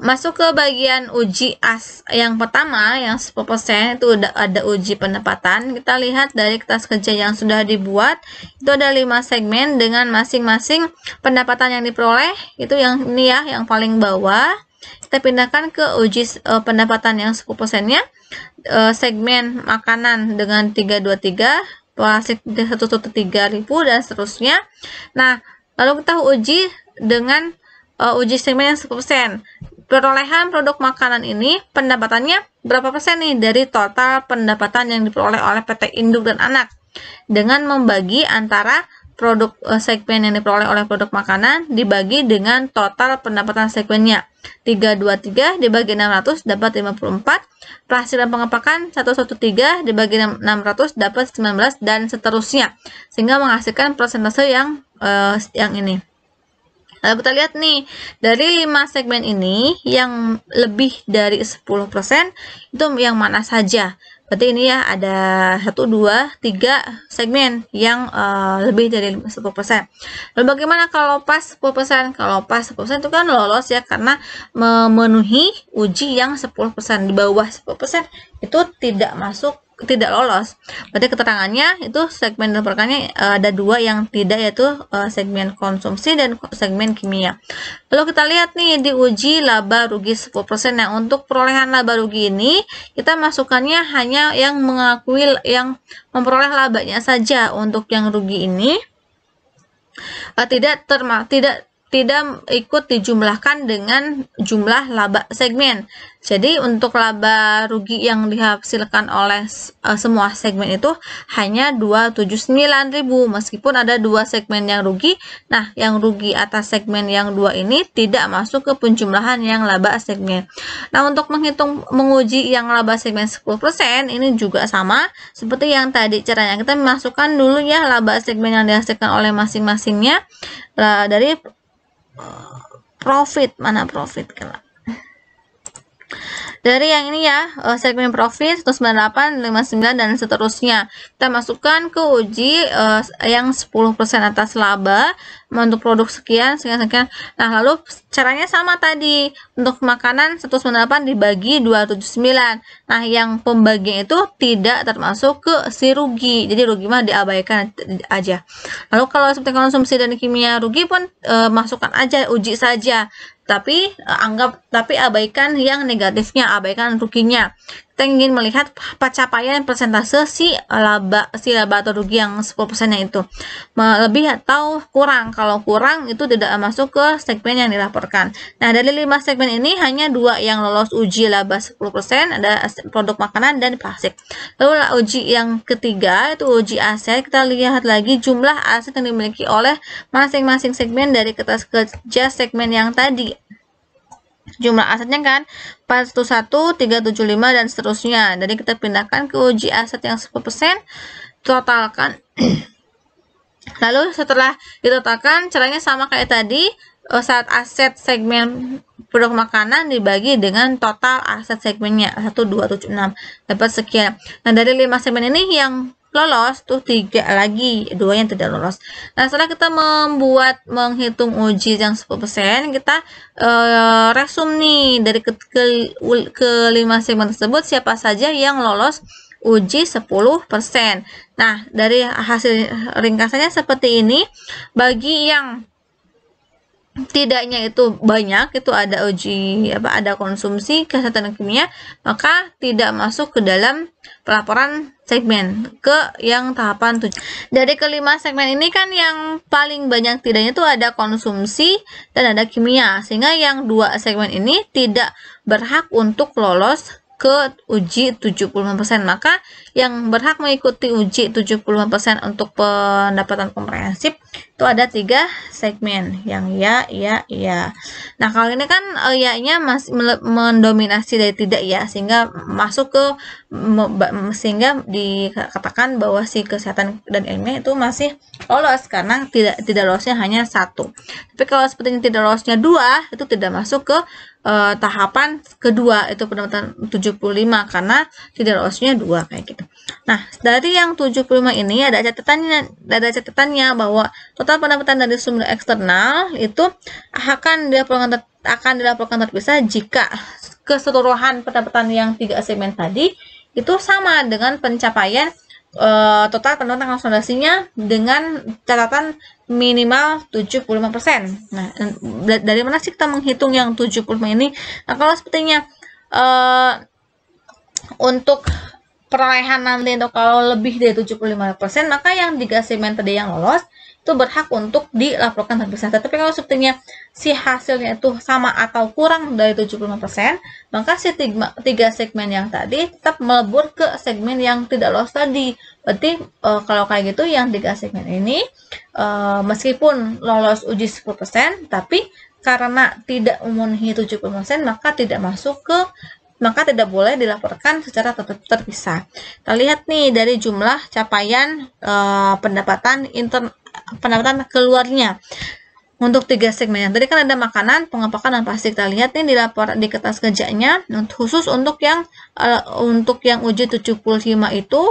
Masuk ke bagian uji yang pertama, yang 10% itu ada uji pendapatan. Kita lihat dari kertas kerja yang sudah dibuat, itu ada 5 segmen dengan masing-masing pendapatan yang diperoleh. Itu yang ini ya, yang paling bawah. Kita pindahkan ke uji pendapatan yang 10%-nya. Segmen makanan dengan 323, plastik 113.000 dan seterusnya. Nah, lalu kita uji dengan uji segmen yang 10%. Perolehan produk makanan ini pendapatannya berapa persen nih dari total pendapatan yang diperoleh oleh PT Induk dan Anak, dengan membagi antara produk segmen yang diperoleh oleh produk makanan dibagi dengan total pendapatan segmennya. 323 dibagi 600 dapat 54, penghasilan pengepakan 113 dibagi 600 dapat 19, dan seterusnya, sehingga menghasilkan persentase yang ini. Lalu kita lihat nih, dari 5 segmen ini yang lebih dari 10% itu yang mana saja. Berarti ini ya ada 1, 2, 3 segmen yang lebih dari 10%. Lalu bagaimana kalau pas 10%? Kalau pas 10% itu kan lolos ya, karena memenuhi uji yang 10%. Di bawah 10% itu tidak lolos. Berarti keterangannya itu segmen dilaporkannya ada 2 yang tidak, yaitu segmen konsumsi dan segmen kimia. Lalu kita lihat nih di uji laba rugi 10%. Nah, untuk perolehan laba rugi ini kita masukkannya hanya yang memperoleh labanya saja. Untuk yang rugi ini tidak ikut dijumlahkan dengan jumlah laba segmen. Jadi untuk laba rugi yang dihasilkan oleh semua segmen itu hanya 279.000, meskipun ada 2 segmen yang rugi. Nah, yang rugi atas segmen yang 2 ini tidak masuk ke penjumlahan yang laba segmen. Nah, untuk menguji yang laba segmen 10% ini juga sama seperti yang tadi. Caranya kita masukkan dulu ya laba segmen yang dihasilkan oleh masing-masingnya dari profit. Mana profit kalau dari yang ini ya, segmen profit 198, 59 dan seterusnya. Kita masukkan ke uji yang 10% atas laba untuk produk sekian. Nah, lalu caranya sama tadi. Untuk makanan 198 dibagi 279. Nah, yang pembagian itu tidak termasuk ke si rugi. Jadi rugi mah diabaikan aja. Lalu kalau seperti konsumsi dan kimia rugi pun masukkan aja, uji saja. Tapi abaikan yang negatifnya, abaikan ruginya. Kita ingin melihat pencapaian persentase si laba atau rugi yang 10%-nya itu lebih atau kurang. Kalau kurang itu tidak masuk ke segmen yang dilaporkan. Nah, dari 5 segmen ini hanya 2 yang lolos uji laba 10%, ada produk makanan dan plastik. Lalu uji yang ketiga itu uji aset. Kita lihat lagi jumlah aset yang dimiliki oleh masing-masing segmen dari kertas kerja segmen yang tadi. Jumlah asetnya kan 411, 375 dan seterusnya. Jadi kita pindahkan ke uji aset yang 10%, totalkan. Lalu setelah ditotalkan, caranya sama kayak tadi. Saat aset segmen produk makanan dibagi dengan total aset segmennya 1276 dapat sekian. Nah, dari 5 segmen ini yang lolos tuh 3 lagi, 2 yang tidak lolos. Nah, setelah kita menghitung uji yang 10%, kita resum nih dari ke 5 segmen tersebut siapa saja yang lolos uji 10%. Nah, dari hasil ringkasannya seperti ini. Bagi yang tidaknya itu banyak, itu ada uji ada konsumsi, kesehatan dan kimia, maka tidak masuk ke dalam pelaporan segmen ke yang tahapan 7. Dari kelima segmen ini kan yang paling banyak tidaknya itu ada konsumsi dan ada kimia, sehingga yang 2 segmen ini tidak berhak untuk lolos ke uji 75%. Maka yang berhak mengikuti uji 75% untuk pendapatan komprehensif itu ada 3 segmen yang ya. Nah, kalau ini kan ya-nya masih mendominasi dari tidak ya, sehingga masuk ke sehingga dikatakan bahwa si kesehatan dan ilmiah itu masih lolos karena tidak lolosnya hanya 1. Tapi kalau sepertinya tidak lolosnya 2, itu tidak masuk ke tahapan kedua itu pendapatan 75 karena tidak lossnya 2 kayak gitu. Nah, dari yang 75 ini ada catatannya bahwa total pendapatan dari sumber eksternal itu akan dilaporkan terpisah jika keseluruhan pendapatan yang 3 segmen tadi itu sama dengan pencapaian total pendapatan konsolidasinya dengan catatan minimal 75%. Nah, dari mana sih kita menghitung yang 75 ini? Nah, kalau sepertinya untuk perolehan nanti itu kalau lebih dari 75%, maka yang 3 segmen tadi yang lolos itu berhak untuk dilaporkan terpisah. Tapi kalau sepertinya si hasilnya itu sama atau kurang dari 75%, maka si 3 segmen yang tadi tetap melebur ke segmen yang tidak lolos tadi. Berarti kalau kayak gitu yang 3 segmen ini meskipun lolos uji 10%, tapi karena tidak memenuhi 70%, maka tidak boleh dilaporkan secara terpisah. Kita lihat nih dari jumlah capaian pendapatan keluarnya untuk 3 segmen. Tadi kan ada makanan, pengepakan, dan plastik. Kita lihat nih di kertas kerjanya, khusus untuk yang uji 75 itu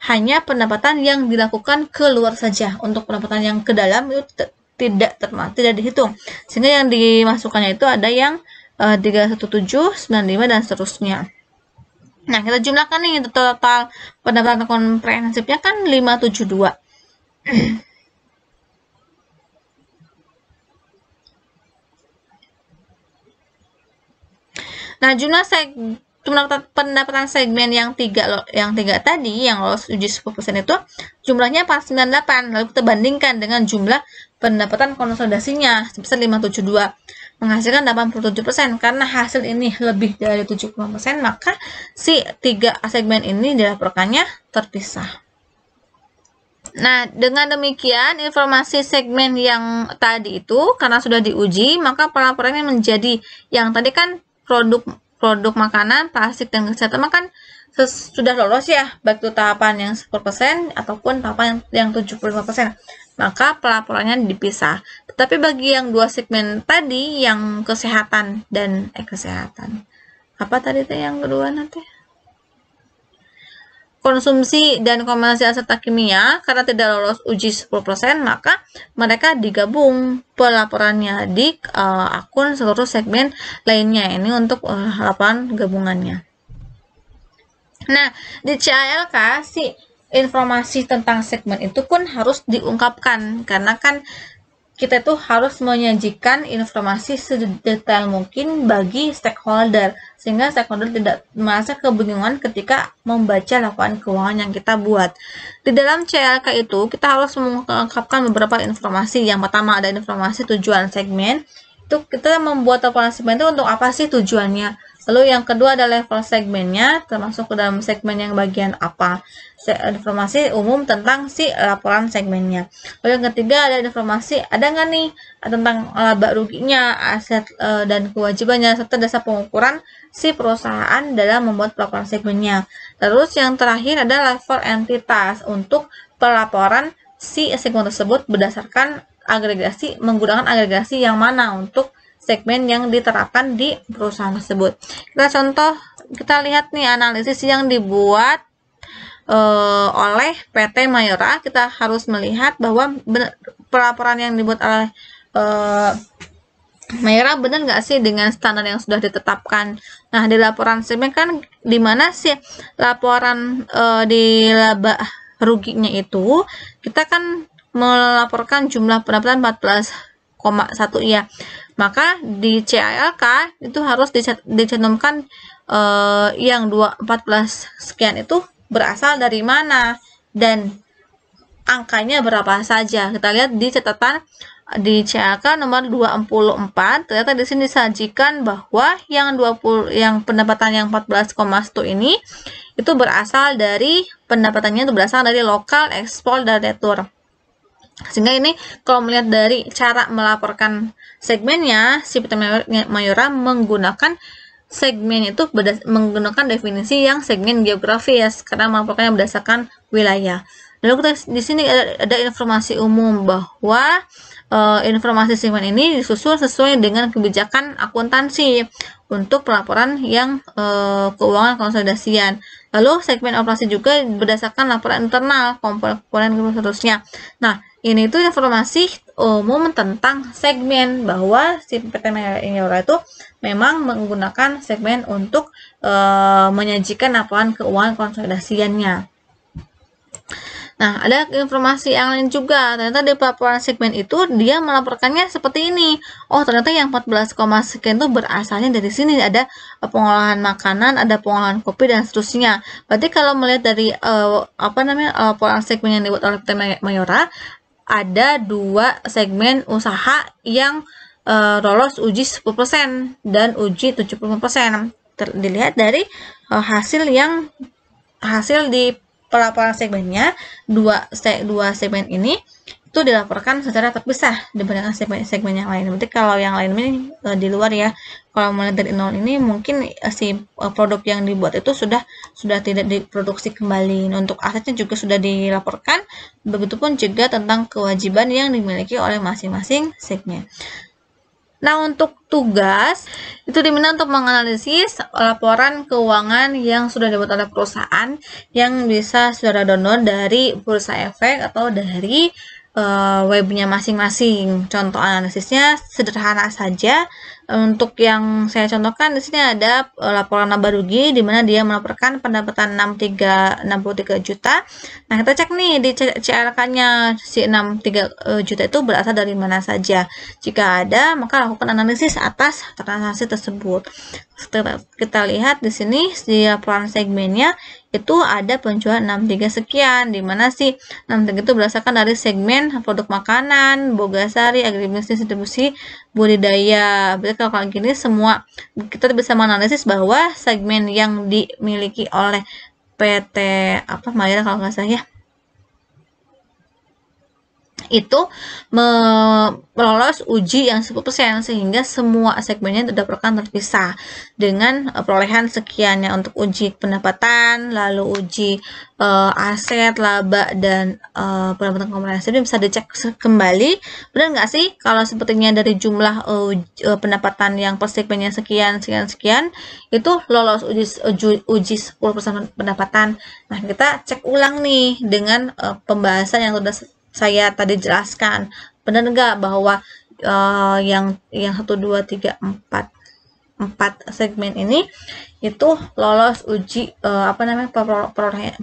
hanya pendapatan yang dilakukan keluar saja. Untuk pendapatan yang ke dalam itu tidak dihitung. Sehingga yang dimasukkannya itu ada yang 317, 95, dan seterusnya. Nah, kita jumlahkan nih total pendapatan komprehensifnya kan 572. Nah, jumlah pendapatan segmen yang 3 tadi yang lolos uji 10% itu jumlahnya 498. Lalu kita bandingkan dengan jumlah pendapatan konsolidasinya sebesar 572 menghasilkan 87%. Karena hasil ini lebih dari 70%, maka si 3 segmen ini dilaporkannya terpisah. Nah, dengan demikian informasi segmen yang tadi itu karena sudah diuji, maka pelaporannya menjadi yang tadi kan produk makanan, plastik, dan kesehatan kan sudah lolos ya, baik itu tahapan yang 10% ataupun tahapan yang 75%. Maka pelaporannya dipisah. Tetapi bagi yang 2 segmen tadi, yang kesehatan dan kesehatan. Apa tadi teh yang kedua nanti? Konsumsi dan komersial serta kimia, karena tidak lolos uji 10%, maka mereka digabung pelaporannya di akun seluruh segmen lainnya. Ini untuk laporan gabungannya. Nah, di CALK si informasi tentang segmen itu pun harus diungkapkan, karena kan kita tuh harus menyajikan informasi sedetail mungkin bagi stakeholder, sehingga stakeholder tidak merasa kebingungan ketika membaca laporan keuangan yang kita buat. Di dalam CLK itu, kita harus mengungkapkan beberapa informasi. Yang pertama ada informasi tujuan segmen. Itu kita membuat laporan segmen itu untuk apa sih tujuannya. Lalu yang kedua ada level segmennya, termasuk ke dalam segmen yang bagian apa. Informasi umum tentang si laporan segmennya. Lalu yang ketiga ada informasi, ada nggak nih tentang laba ruginya, aset dan kewajibannya, serta dasar pengukuran si perusahaan dalam membuat laporan segmennya. Terus yang terakhir ada level entitas untuk pelaporan si segmen tersebut berdasarkan menggunakan agregasi yang mana untuk segmen yang diterapkan di perusahaan tersebut. Kita lihat nih analisis yang dibuat oleh PT Mayora. Kita harus melihat bahwa pelaporan yang dibuat oleh Mayora benar nggak sih dengan standar yang sudah ditetapkan. Nah, di laporan segmen kan di mana sih laporan di laba ruginya itu kita kan melaporkan jumlah pendapatan 14,1 ya. Maka di CALK itu harus dicantumkan yang 14 sekian itu berasal dari mana dan angkanya berapa saja. Kita lihat di catatan di CALK nomor 24, ternyata di sini disajikan bahwa yang pendapatan yang 14,1 ini itu berasal dari pendapatannya itu berasal dari lokal, ekspor, dan retur. Sehingga ini kalau melihat dari cara melaporkan segmennya, si PT Mayora menggunakan segmen itu menggunakan definisi yang segmen geografis karena melaporkannya berdasarkan wilayah. Lalu di sini ada informasi umum bahwa informasi segmen ini disusun sesuai dengan kebijakan akuntansi untuk pelaporan yang keuangan konsolidasian. Lalu segmen operasi juga berdasarkan laporan internal, komponen dan seterusnya. Nah, ini tuh informasi umum tentang segmen, bahwa si PT Mayora itu memang menggunakan segmen untuk menyajikan laporan keuangan konsolidasiannya. Nah, ada informasi yang lain juga. Ternyata di pelaporan segmen itu dia melaporkannya seperti ini. Oh, ternyata yang 14, sekian itu berasalnya dari sini. Ada pengolahan makanan, ada pengolahan kopi dan seterusnya. Berarti kalau melihat dari laporan segmen yang dibuat oleh PT Mayora, ada 2 segmen usaha yang lolos uji 10% dan uji 70%. Dilihat dari hasil di pelaporan segmennya, dua segmen ini itu dilaporkan secara terpisah dibandingkan segmen yang lain. Berarti kalau yang lain ini di luar ya. Kalau mulai dari nol ini mungkin si produk yang dibuat itu sudah tidak diproduksi kembali. Untuk asetnya juga sudah dilaporkan. Begitupun juga tentang kewajiban yang dimiliki oleh masing-masing segmen. Nah, untuk tugas itu diminta untuk menganalisis laporan keuangan yang sudah dibuat oleh perusahaan, yang bisa saudara download dari Bursa Efek atau dari webnya masing-masing. Contoh analisisnya sederhana saja. Untuk yang saya contohkan di sini ada laporan laba rugi, di mana dia melaporkan pendapatan 63 juta. Nah, kita cek nih di CLK-nya si 63 juta itu berasal dari mana saja. Jika ada, maka lakukan analisis atas transaksi tersebut. Kita lihat di sini di laporan segmennya itu ada penjualan 63 sekian, di mana sih 63 itu berdasarkan dari segmen produk makanan, bogasari, agribisnis, distribusi, budidaya. Berarti kalau kayak gini semua kita bisa menganalisis bahwa segmen yang dimiliki oleh PT Mayora kalau nggak salah ya, itu lolos uji yang 10%, sehingga semua segmennya didapatkan terpisah dengan perolehan sekiannya untuk uji pendapatan, lalu uji aset, laba, dan pendapatan komprehensif. Bisa dicek kembali, benar nggak sih kalau sepertinya dari jumlah pendapatan yang per segmennya sekian itu lolos uji 10% pendapatan. Nah, kita cek ulang nih dengan pembahasan yang sudah saya tadi jelaskan, benar nggak bahwa yang 1, 2, 3, 4 segmen ini itu lolos uji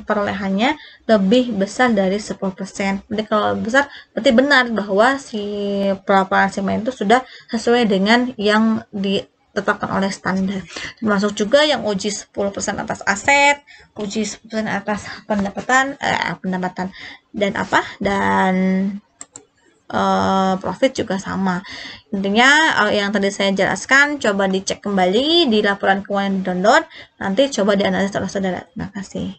perolehannya lebih besar dari 10%. Jadi kalau besar berarti benar bahwa si pelaporan segmen itu sudah sesuai dengan yang ditetapkan oleh standar. Termasuk juga yang uji 10% atas aset, uji 10% atas pendapatan dan profit juga sama. Intinya yang tadi saya jelaskan coba dicek kembali di laporan keuangan download, nanti coba dianalisis oleh saudara. Terima kasih.